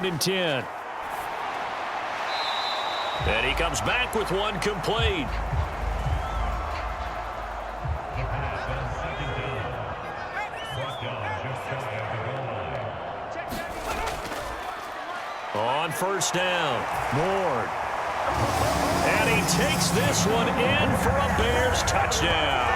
and 10. And he comes back with one complete. On first down, Ward. And he takes this one in for a Bears touchdown.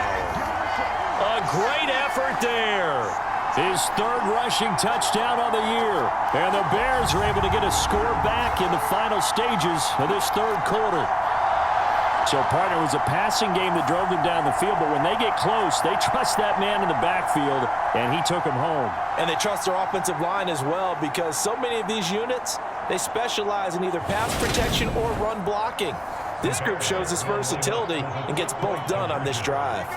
A great effort there. His third rushing touchdown on the year. And the Bears are able to get a score back in the final stages of this third quarter. So, partner, it was a passing game that drove them down the field, but when they get close, they trust that man in the backfield, and he took them home. And they trust their offensive line as well, because so many of these units, they specialize in either pass protection or run blocking. This group shows its versatility and gets both done on this drive.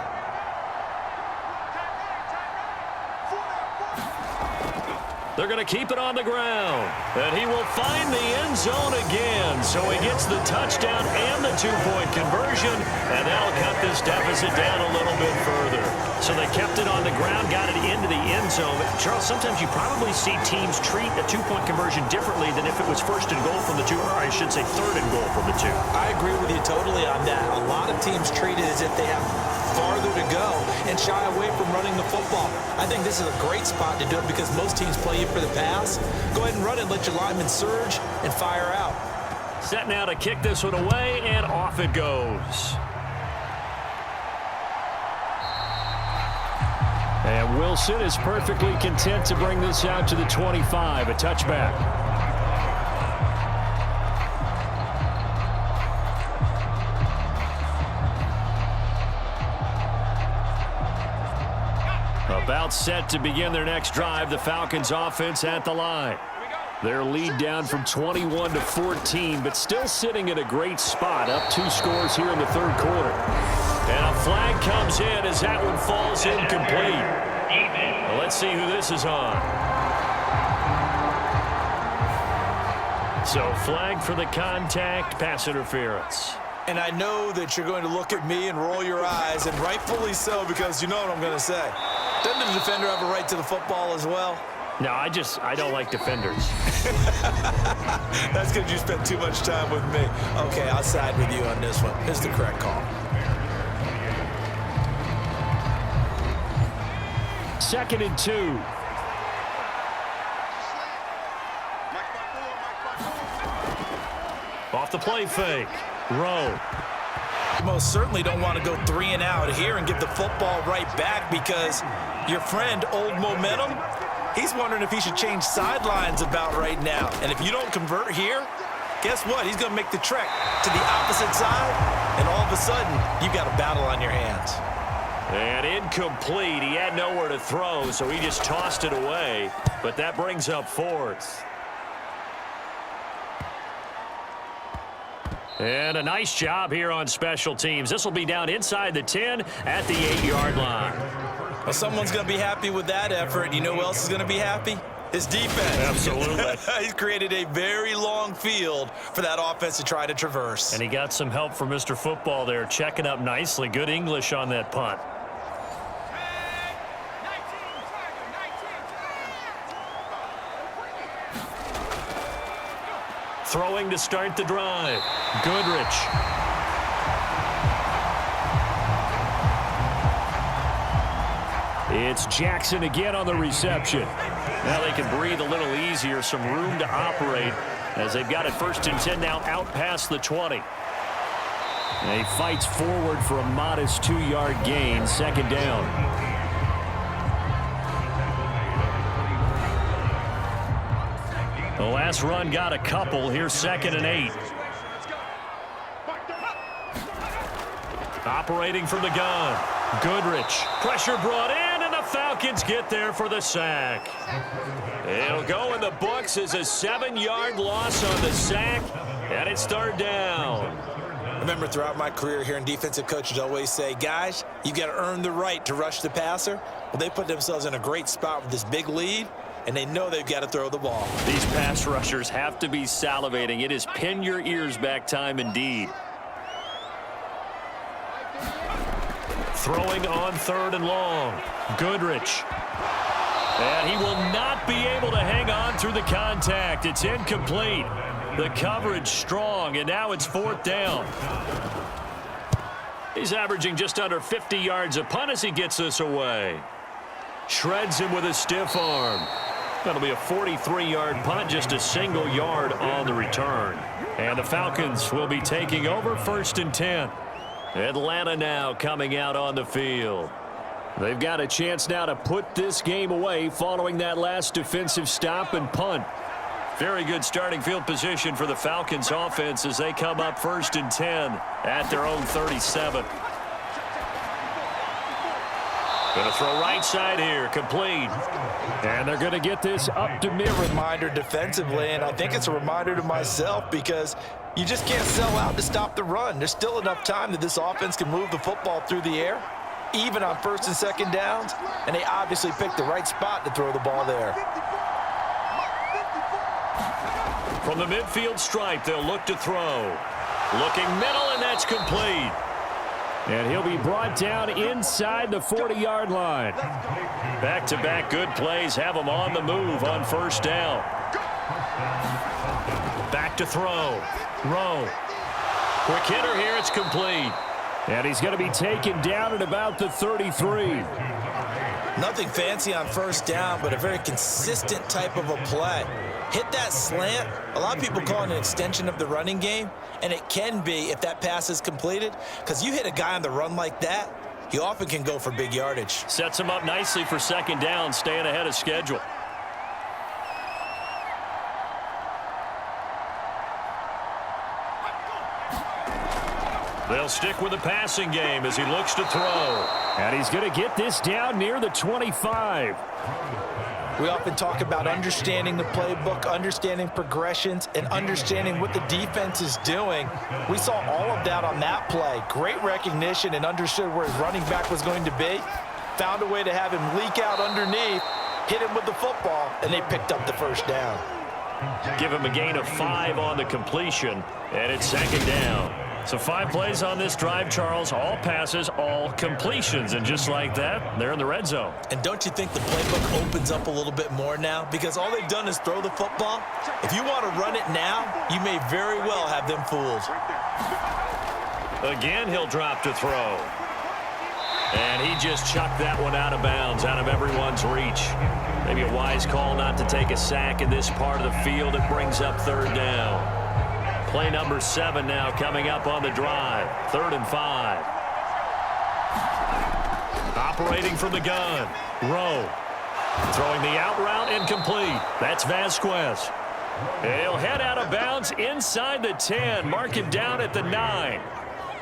They're going to keep it on the ground. And he will find the end zone again. So he gets the touchdown and the two-point conversion. And that'll cut this deficit down a little bit further. So they kept it on the ground, got it into the end zone. Charles, sometimes you probably see teams treat a two-point conversion differently than if it was first and goal from the two, or I should say third and goal from the two. I agree with you totally on that. A lot of teams treat it as if they have farther to go and shy away from running the football. I think this is a great spot to do it because most teams play you for the pass. Go ahead and run it, let your linemen surge, and fire out. Set now to kick this one away, and off it goes. And Wilson is perfectly content to bring this out to the 25, a touchback. About set to begin their next drive, the Falcons offense at the line. Their lead down from 21 to 14, but still sitting at a great spot, up 2 scores here in the third quarter. And a flag comes in as that one falls incomplete. Well, let's see who this is on. So flag for the contact, pass interference. And I know that you're going to look at me and roll your eyes, and rightfully so, because you know what I'm going to say. Doesn't the defender have a right to the football as well? No, I don't like defenders. That's because you spent too much time with me. Okay, I'll side with you on this one. It's the correct call. Second and 2. Off the play fake. Rowe. You most certainly don't want to go 3 and out here and give the football right back, because your friend, Old Momentum, he's wondering if he should change sidelines about right now. And if you don't convert here, guess what? He's going to make the trek to the opposite side, and all of a sudden, you've got a battle on your hands. And incomplete. He had nowhere to throw, so he just tossed it away. But that brings up 4th. And a nice job here on special teams. This will be down inside the 10 at the 8-yard line. Well, someone's going to be happy with that effort. You know who else is going to be happy? His defense. Absolutely. He's created a very long field for that offense to try to traverse. And he got some help from Mr. Football there, checking up nicely. Good English on that punt. Throwing to start the drive. Goodrich. It's Jackson again on the reception. Now they can breathe a little easier, some room to operate as they've got it first and 10 now out past the 20. And he fights forward for a modest 2-yard gain, second down. The last run got a couple. Here's second and 8. Operating from the gun. Goodrich. Pressure brought in, and the Falcons get there for the sack. It'll go in the books as a 7-yard loss on the sack, and it's third down. Remember, throughout my career here in defensive coaches always say, guys, you got to earn the right to rush the passer. Well, they put themselves in a great spot with this big lead, and they know they've got to throw the ball. These pass rushers have to be salivating. It is pin your ears back time indeed. Throwing on third and long. Goodrich. And he will not be able to hang on through the contact. It's incomplete. The coverage strong, and now it's 4th down. He's averaging just under 50 yards a punt as he gets this away. Shreds him with a stiff arm. That'll be a 43-yard punt, just a single yard on the return. And the Falcons will be taking over 1st and 10. Atlanta now coming out on the field. They've got a chance now to put this game away following that last defensive stop and punt. Very good starting field position for the Falcons offense as they come up 1st and 10 at their own 37. Going to throw right side here, complete. And they're going to get this up to mid. Reminder defensively, and I think it's a reminder to myself because you just can't sell out to stop the run. There's still enough time that this offense can move the football through the air, even on 1st and 2nd downs, and they obviously picked the right spot to throw the ball there. From the midfield stripe, they'll look to throw. Looking middle, and that's complete. And he'll be brought down inside the 40-yard line. Back-to-back good plays have him on the move on 1st down. Back to throw. Rowe. Quick hitter here, it's complete. And he's going to be taken down at about the 33. Nothing fancy on 1st down, but a very consistent type of a play. Hit that slant. A lot of people call it an extension of the running game, and it can be if that pass is completed, because you hit a guy on the run like that, he often can go for big yardage. Sets him up nicely for 2nd down, staying ahead of schedule. They'll stick with the passing game as he looks to throw. And he's going to get this down near the 25. We often talk about understanding the playbook, understanding progressions, and understanding what the defense is doing. We saw all of that on that play. Great recognition and understood where his running back was going to be. Found a way to have him leak out underneath, hit him with the football, and they picked up the 1st down. Give him a gain of 5 on the completion, and it's 2nd down. So 5 plays on this drive, Charles. All passes, all completions. And just like that, they're in the red zone. And don't you think the playbook opens up a little bit more now? Because all they've done is throw the football. If you want to run it now, you may very well have them fooled. Again, he'll drop to throw. And he just chucked that one out of bounds, out of everyone's reach. Maybe a wise call not to take a sack in this part of the field. It brings up 3rd down. Play number 7 now coming up on the drive. 3rd and 5. Operating from the gun. Rowe. Throwing the out route incomplete. That's Vasquez. He'll head out of bounds inside the 10. Mark him down at the 9.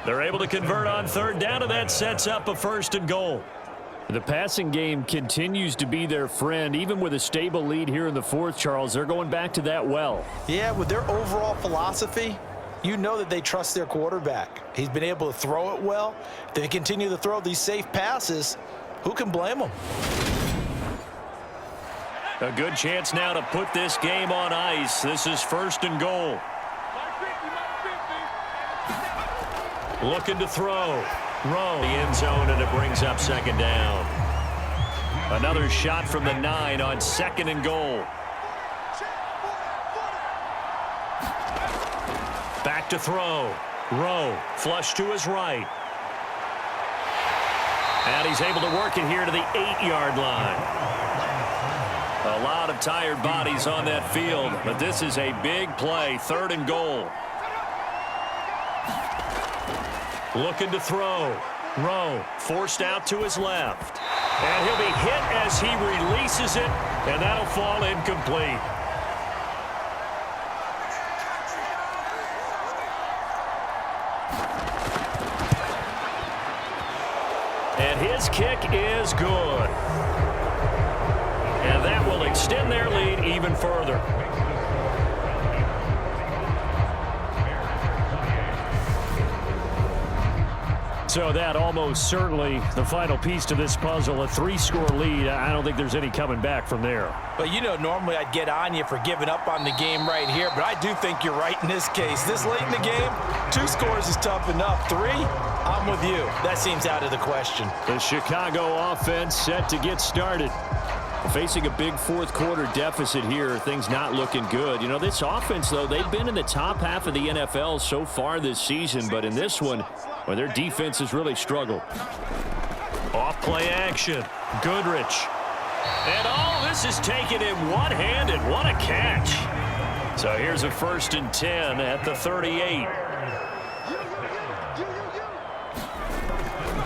They're able to convert on 3rd down, and that sets up a 1st and goal. The passing game continues to be their friend. Even with a stable lead here in the 4th, Charles, they're going back to that well. Yeah, with their overall philosophy, you know that they trust their quarterback. He's been able to throw it well. If they continue to throw these safe passes, who can blame them? A good chance now to put this game on ice. This is 1st and goal. Looking to throw. Rowe, the end zone, and it brings up 2nd down. Another shot from the 9 on 2nd and goal. Back to throw. Rowe, flush to his right. And he's able to work it here to the 8-yard line. A lot of tired bodies on that field, but this is a big play, 3rd and goal. Looking to throw. Rowe forced out to his left. And he'll be hit as he releases it, and that'll fall incomplete. And his kick is good. And that will extend their lead even further. So that almost certainly the final piece to this puzzle, a 3-score lead. I don't think there's any coming back from there. But, you know, normally I'd get on you for giving up on the game right here, but I do think you're right in this case. This late in the game, 2 scores is tough enough. 3, I'm with you. That seems out of the question. The Chicago offense set to get started. Facing a big fourth quarter deficit here, things not looking good. You know, this offense, though, they've been in the top half of the NFL so far this season, but in this one, well, their defense has really struggled. Off play action. Goodrich. And all this is taken in one-handed. What a catch. So here's a 1st and 10 at the 38.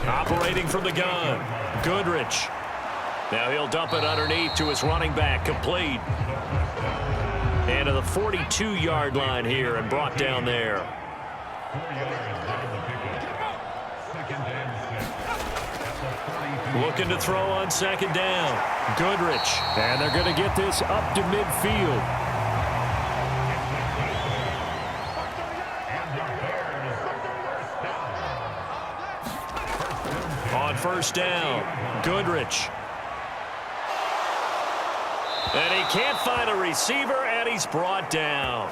Operating from the gun. Goodrich. Now he'll dump it underneath to his running back, complete. And to the 42-yard line here and brought down there. Looking to throw on 2nd down. Goodrich. And they're going to get this up to midfield. On 1st down, Goodrich. And he can't find a receiver, and he's brought down.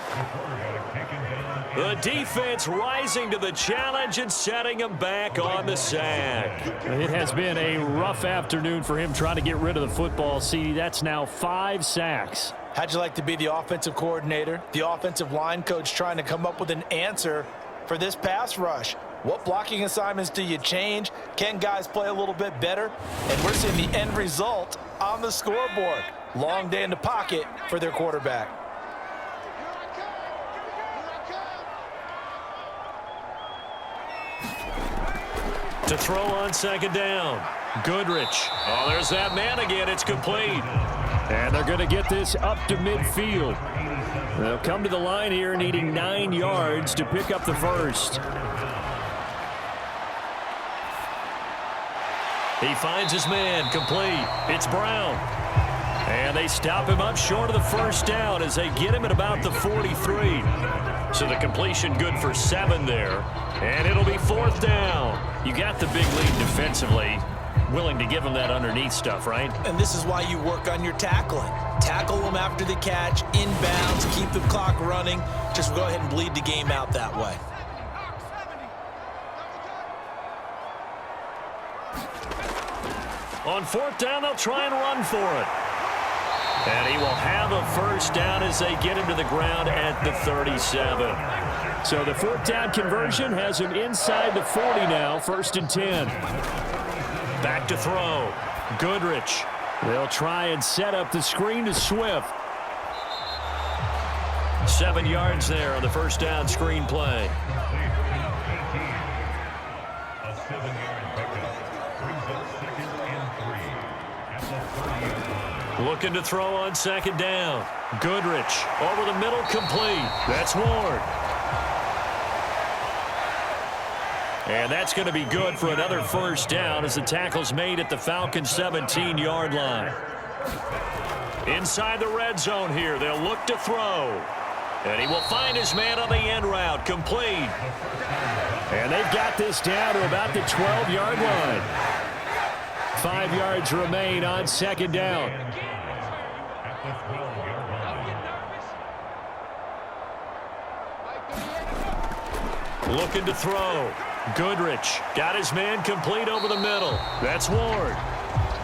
The defense rising to the challenge and setting him back on the sack. It has been a rough afternoon for him trying to get rid of the football. See, that's now 5 sacks. How'd you like to be the offensive coordinator, the offensive line coach trying to come up with an answer for this pass rush? What blocking assignments do you change? Can guys play a little bit better? And we're seeing the end result on the scoreboard. Long day in the pocket for their quarterback. To throw on 2nd down, Goodrich. Oh, there's that man again. It's complete. And they're going to get this up to midfield. They'll come to the line here needing 9 yards to pick up the first. He finds his man, complete. It's Brown. And they stop him up short of the 1st down as they get him at about the 43. So the completion good for 7 there. And it'll be 4th down. You got the big lead defensively. Willing to give him that underneath stuff, right? And this is why you work on your tackling. Tackle them after the catch, inbounds, keep the clock running. Just go ahead and bleed the game out that way. On 4th down, they'll try and run for it. And he will have a 1st down as they get him to the ground at the 37. So the 4th down conversion has him inside the 40 now, 1st and 10. Back to throw. Goodrich. They'll try and set up the screen to Swift. 7 yards there on the 1st down screen play. Looking to throw on 2nd down. Goodrich over the middle, complete. That's Ward. And that's going to be good for another 1st down as the tackle's made at the Falcons' 17-yard line. Inside the red zone here, they'll look to throw. And he will find his man on the end route, complete. And they've got this down to about the 12-yard line. 5 yards remain on 2nd down. Looking to throw. Goodrich got his man complete over the middle. That's Ward.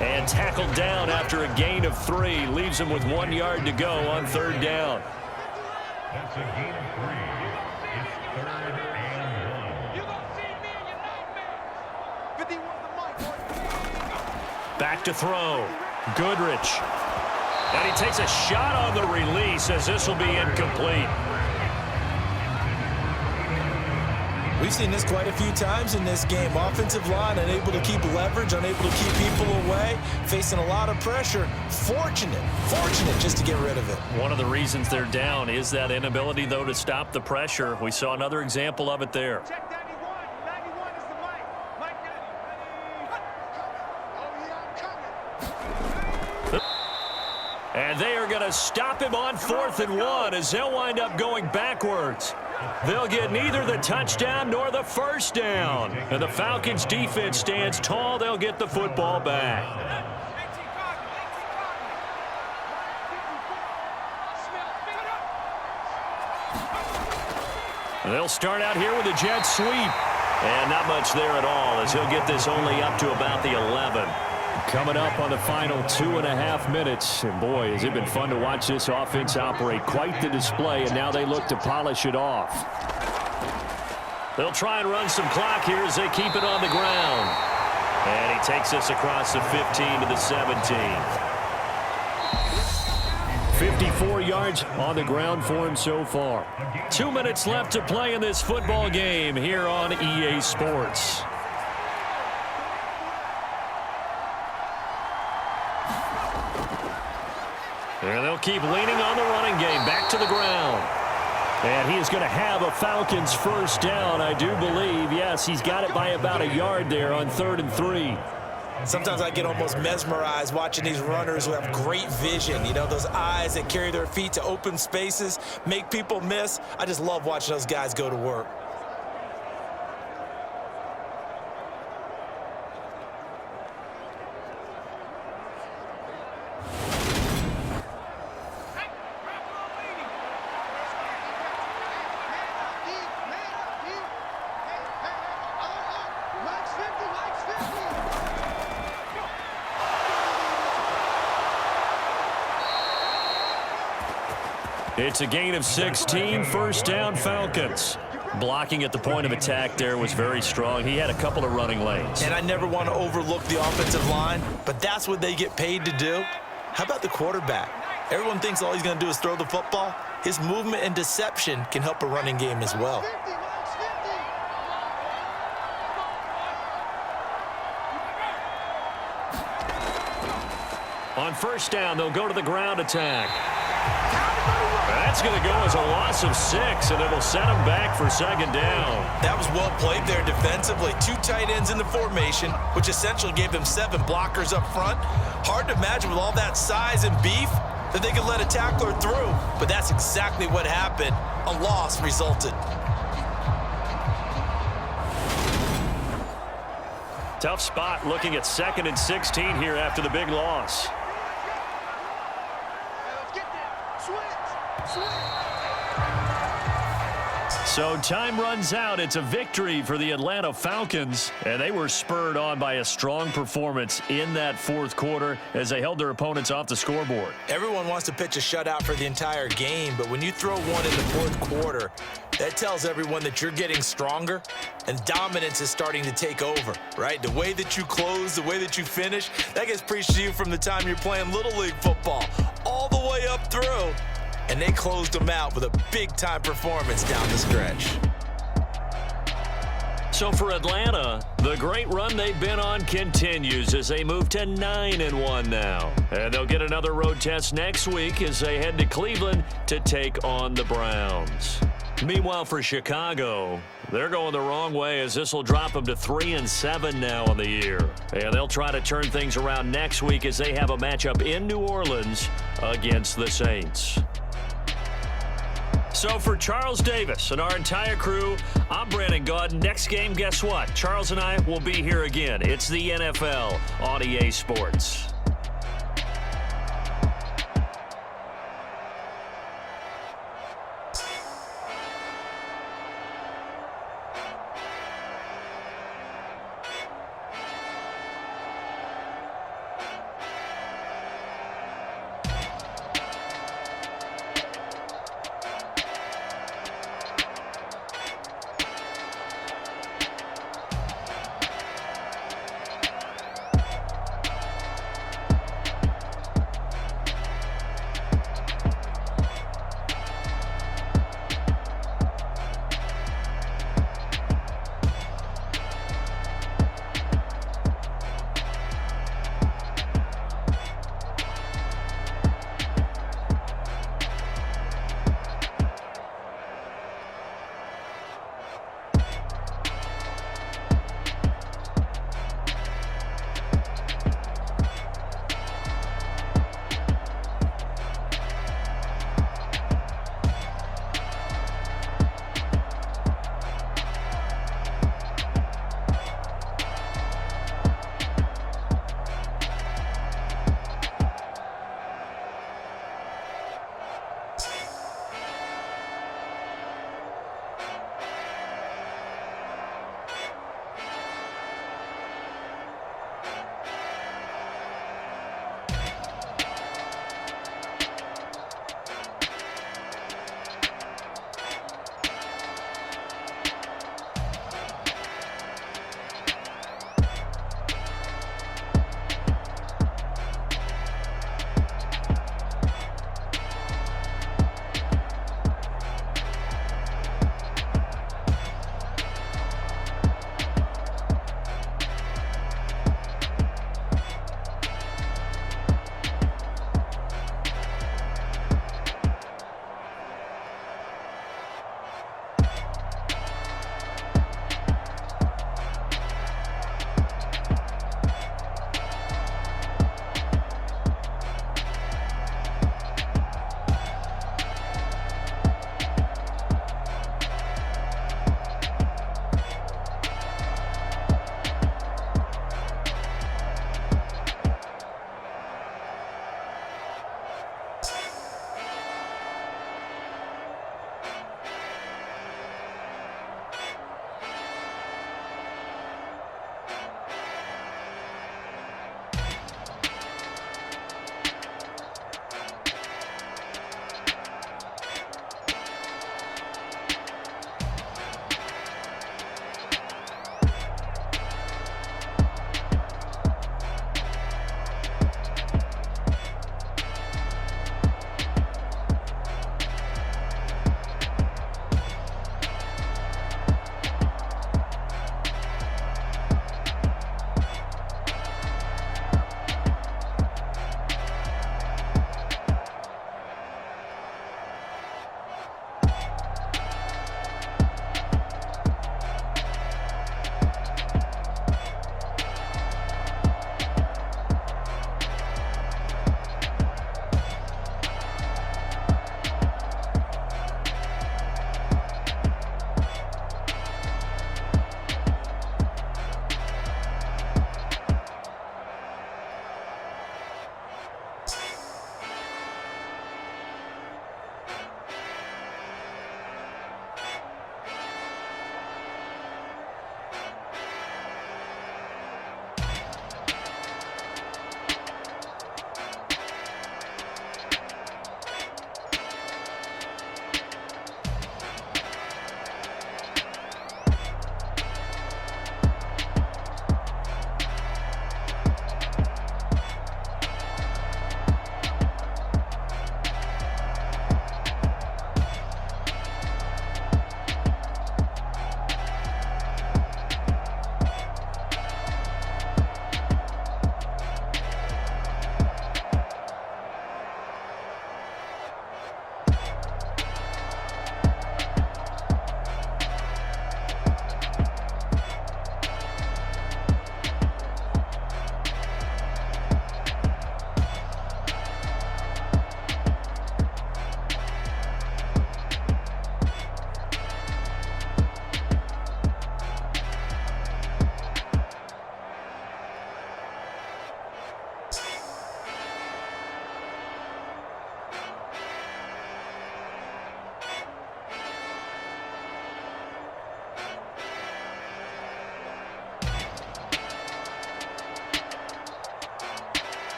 And tackled down after a gain of 3. Leaves him with 1 yard to go on 3rd down. That's a gain of 3. It's 3rd and 1. You gonna see me in your nightmare. 51 the mic. Back to throw. Goodrich. And he takes a shot on the release as this will be incomplete. We've seen this quite a few times in this game. Offensive line unable to keep leverage, unable to keep people away, facing a lot of pressure. Fortunate just to get rid of it. One of the reasons they're down is that inability, though, to stop the pressure. We saw another example of it there. Check 91. 91 is the mic. Mic 90. Oh, yeah, I'm coming. And they are going to stop him on 4th and 1 as they'll wind up going backwards. They'll get neither the touchdown nor the 1st down. And the Falcons defense stands tall. They'll get the football back. They'll start out here with a jet sweep. And not much there at all as he'll get this only up to about the 11. Coming up on the final 2.5 minutes. And boy, has it been fun to watch this offense operate. Quite the display, and now they look to polish it off. They'll try and run some clock here as they keep it on the ground. And he takes this across the 15 to the 17. 54 yards on the ground for him so far. 2 minutes left to play in this football game here on EA Sports. And they'll keep leaning on the running game. Back to the ground. And he is going to have a Falcons first down, I do believe. Yes, he's got it by about a yard there on 3rd and 3. Sometimes I get almost mesmerized watching these runners who have great vision. You know, those eyes that carry their feet to open spaces, make people miss. I just love watching those guys go to work. It's a gain of 16, first down Falcons. Blocking at the point of attack there was very strong. He had a couple of running lanes. And I never want to overlook the offensive line, but that's what they get paid to do. How about the quarterback? Everyone thinks all he's going to do is throw the football. His movement and deception can help a running game as well. On first down, they'll go to the ground attack. That's going to go as a loss of 6, and it'll set him back for second down. That was well played there defensively. 2 tight ends in the formation, which essentially gave them 7 blockers up front. Hard to imagine with all that size and beef that they could let a tackler through, but that's exactly what happened. A loss resulted. Tough spot looking at 2nd and 16 here after the big loss. So time runs out. It's a victory for the Atlanta Falcons, and they were spurred on by a strong performance in that 4th quarter as they held their opponents off the scoreboard. Everyone wants to pitch a shutout for the entire game, but when you throw one in the 4th quarter, that tells everyone that you're getting stronger and dominance is starting to take over, right? The way that you close, the way that you finish, that gets preached to you from the time you're playing Little League football all the way up through. And they closed them out with a big-time performance down the stretch. So for Atlanta, the great run they've been on continues as they move to 9-1 now. And they'll get another road test next week as they head to Cleveland to take on the Browns. Meanwhile, for Chicago, they're going the wrong way as this will drop them to 3-7 now on the year. And they'll try to turn things around next week as they have a matchup in New Orleans against the Saints. So for Charles Davis and our entire crew, I'm Brandon Gaudin. Next game, guess what? Charles and I will be here again. It's the NFL on EA Sports.